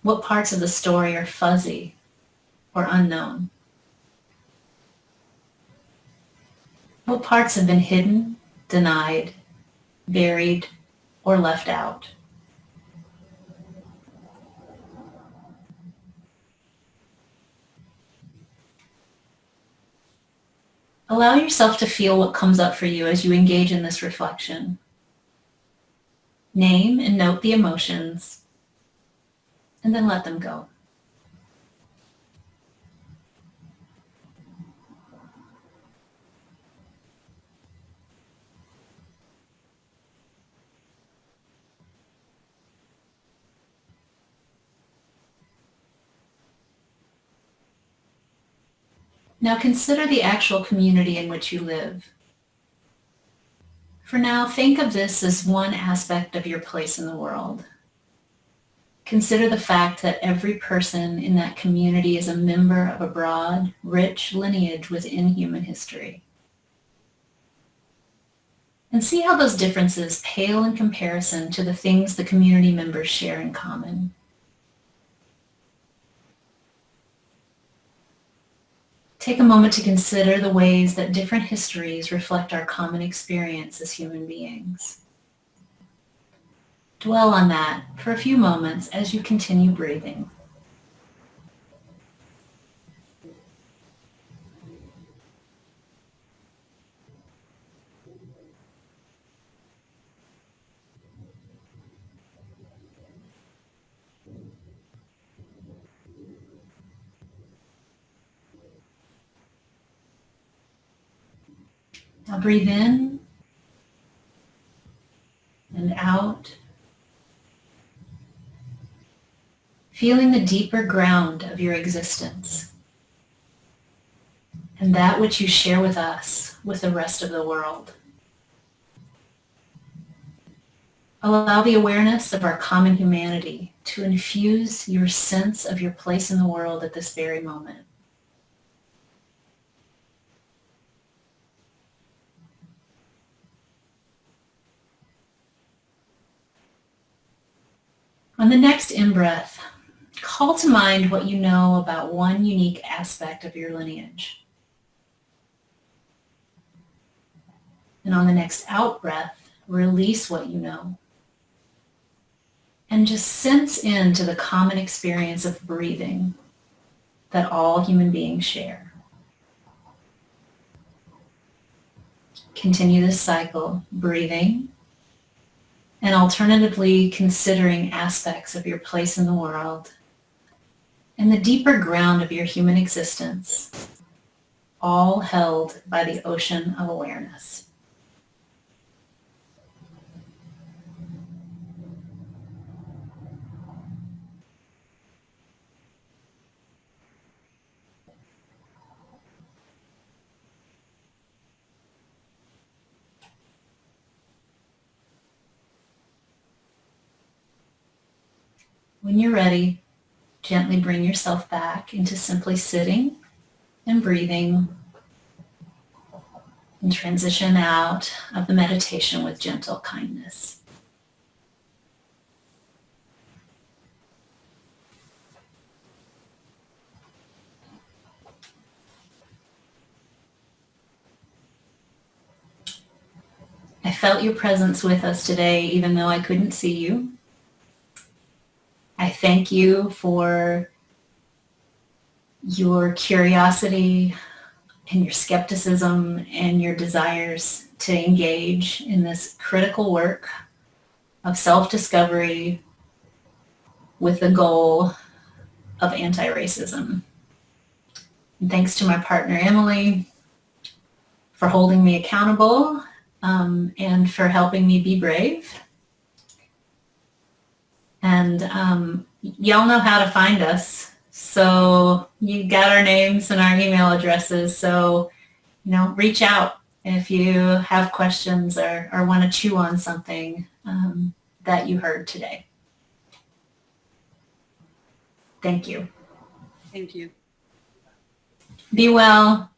What parts of the story are fuzzy or unknown? What parts have been hidden, denied, buried, or left out? Allow yourself to feel what comes up for you as you engage in this reflection. Name and note the emotions, and then let them go. Now consider the actual community in which you live. For now, think of this as one aspect of your place in the world. Consider the fact that every person in that community is a member of a broad, rich lineage within human history. And see how those differences pale in comparison to the things the community members share in common. Take a moment to consider the ways that different histories reflect our common experience as human beings. Dwell on that for a few moments as you continue breathing. Now breathe in and out, feeling the deeper ground of your existence and that which you share with us, with the rest of the world. Allow the awareness of our common humanity to infuse your sense of your place in the world at this very moment. On the next in-breath, call to mind what you know about one unique aspect of your lineage. And on the next out-breath, release what you know. And just sense into the common experience of breathing that all human beings share. Continue this cycle, breathing, and alternatively considering aspects of your place in the world and the deeper ground of your human existence, all held by the ocean of awareness. When you're ready, gently bring yourself back into simply sitting and breathing and transition out of the meditation with gentle kindness. I felt your presence with us today, even though I couldn't see you. thank you for your curiosity and your skepticism and your desires to engage in this critical work of self-discovery with the goal of anti-racism. And thanks to my partner, Emily, for holding me accountable and for helping me be brave. And y'all know how to find us. So you got our names and our email addresses. So, reach out if you have questions or want to chew on something that you heard today. Thank you. Thank you. Be well.